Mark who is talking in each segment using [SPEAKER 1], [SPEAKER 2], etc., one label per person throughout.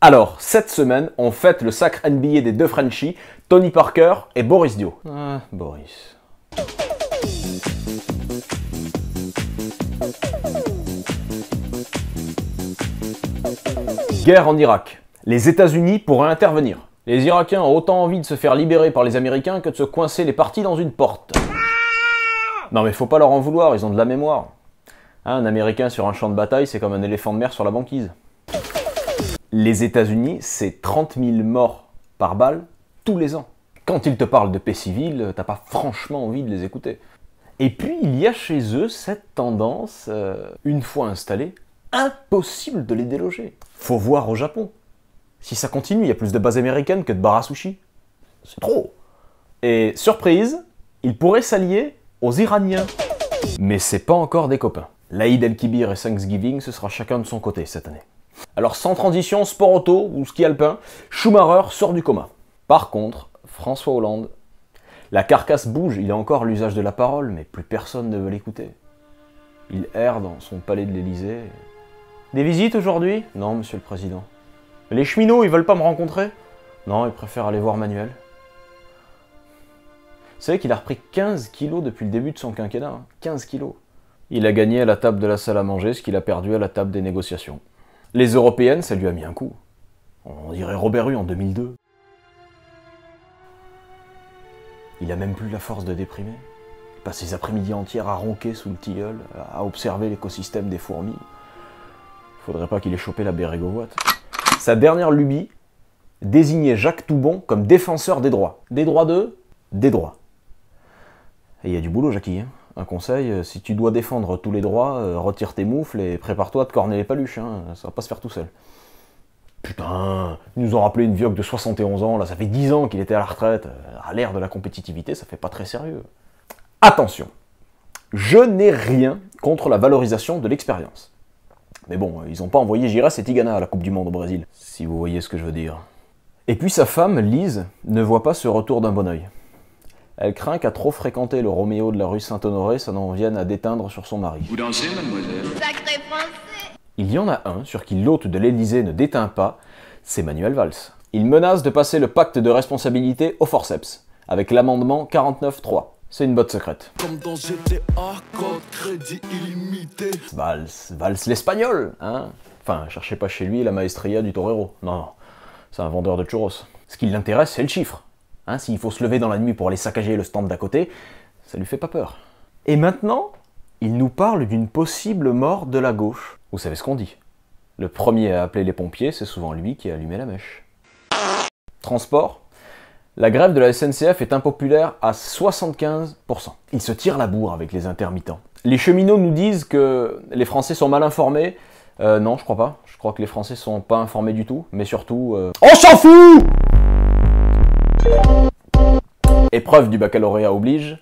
[SPEAKER 1] Alors, cette semaine, on fête le sacre NBA des deux Frenchies, Tony Parker et Boris Dio. Ah, Boris. Guerre en Irak. Les États-Unis pourraient intervenir. Les Irakiens ont autant envie de se faire libérer par les Américains que de se coincer les partis dans une porte. Non mais faut pas leur en vouloir, ils ont de la mémoire. Un Américain sur un champ de bataille, c'est comme un éléphant de mer sur la banquise. Les États-Unis, c'est 30 000 morts par balle tous les ans. Quand ils te parlent de paix civile, t'as pas franchement envie de les écouter. Et puis, il y a chez eux cette tendance, une fois installée, impossible de les déloger. Faut voir au Japon. Si ça continue, il y a plus de bases américaines que de bars à sushi. C'est trop. Et surprise, ils pourraient s'allier aux Iraniens. Mais c'est pas encore des copains. L'Aïd el-Kibir et Thanksgiving, ce sera chacun de son côté cette année. Alors sans transition, sport auto ou ski alpin, Schumacher sort du coma. Par contre, François Hollande, la carcasse bouge, il a encore l'usage de la parole, mais plus personne ne veut l'écouter. Il erre dans son palais de l'Élysée. Des visites aujourd'hui? Non, monsieur le président. Les cheminots, ils veulent pas me rencontrer? Non, ils préfèrent aller voir Manuel. Vous savez qu'il a repris 15 kilos depuis le début de son quinquennat, hein. 15 kilos. Il a gagné à la table de la salle à manger ce qu'il a perdu à la table des négociations. Les européennes, ça lui a mis un coup. On dirait Robert Hue en 2002. Il a même plus la force de déprimer. Il passe ses après-midi entières à ronquer sous le tilleul, à observer l'écosystème des fourmis. Faudrait pas qu'il ait chopé la bérégovoite. Sa dernière lubie, désignait Jacques Toubon comme défenseur des droits. Des droits des droits. Et il y a du boulot, Jackie, hein. Un conseil, si tu dois défendre tous les droits, retire tes moufles et prépare-toi à te corner les paluches, hein. Ça va pas se faire tout seul. Putain, ils nous ont rappelé une vieille de 71 ans, là ça fait 10 ans qu'il était à la retraite. À l'ère de la compétitivité, ça fait pas très sérieux. Attention, je n'ai rien contre la valorisation de l'expérience. Mais bon, ils ont pas envoyé Giresse et Tigana à la Coupe du Monde au Brésil, si vous voyez ce que je veux dire. Et puis sa femme, Lise, ne voit pas ce retour d'un bon oeil. Elle craint qu'à trop fréquenter le Roméo de la rue Saint-Honoré, ça n'en vienne à déteindre sur son mari.
[SPEAKER 2] Vous dansez, mademoiselle?
[SPEAKER 3] Sacré français!
[SPEAKER 1] Il y en a un sur qui l'hôte de l'Élysée ne déteint pas, c'est Manuel Valls. Il menace de passer le pacte de responsabilité au forceps, avec l'amendement 49.3. C'est une botte secrète.
[SPEAKER 2] Comme dans GTA, code crédit illimité.
[SPEAKER 1] Valls l'espagnol, hein. Enfin, cherchez pas chez lui la maestria du torero. Non, c'est un vendeur de churros. Ce qui l'intéresse, c'est le chiffre. Hein, s'il faut se lever dans la nuit pour aller saccager le stand d'à côté, ça lui fait pas peur. Et maintenant, il nous parle d'une possible mort de la gauche. Vous savez ce qu'on dit? Le premier à appeler les pompiers, c'est souvent lui qui a allumé la mèche. Transport. La grève de la SNCF est impopulaire à 75%. Ils se tirent la bourre avec les intermittents. Les cheminots nous disent que les Français sont mal informés. Non, je crois pas. Je crois que les Français sont pas informés du tout. Mais surtout... On s'en fout! Épreuve du baccalauréat oblige.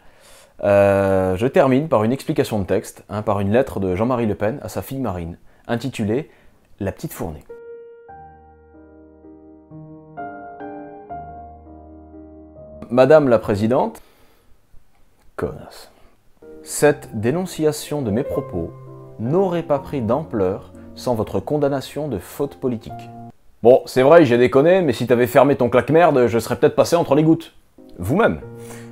[SPEAKER 1] Je termine par une explication de texte, hein, par une lettre de Jean-Marie Le Pen à sa fille Marine, intitulée « La petite fournée ». Madame la Présidente, connasse, cette dénonciation de mes propos n'aurait pas pris d'ampleur sans votre condamnation de faute politique. Bon, c'est vrai, j'ai déconné, mais si t'avais fermé ton claque-merde, je serais peut-être passé entre les gouttes. Vous-même,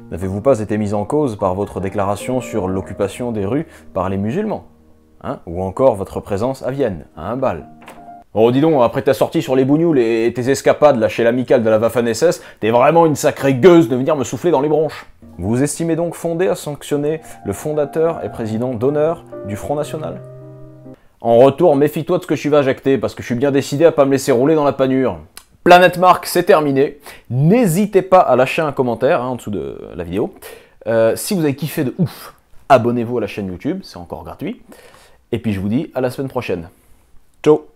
[SPEAKER 1] n'avez-vous pas été mis en cause par votre déclaration sur l'occupation des rues par les musulmans, hein? Ou encore votre présence à Vienne, à un bal? Oh dis donc, après ta sortie sur les bougnoules et tes escapades là chez l'amicale de la Waffen-SS, t'es vraiment une sacrée gueuse de venir me souffler dans les bronches. Vous estimez donc fondé à sanctionner le fondateur et président d'honneur du Front National? En retour, méfie-toi de ce que je vais injecter, parce que je suis bien décidé à pas me laisser rouler dans la panure. Planète Marque, c'est terminé. N'hésitez pas à lâcher un commentaire hein, en dessous de la vidéo. Si vous avez kiffé de ouf, abonnez-vous à la chaîne YouTube, c'est encore gratuit. Et puis je vous dis à la semaine prochaine. Ciao!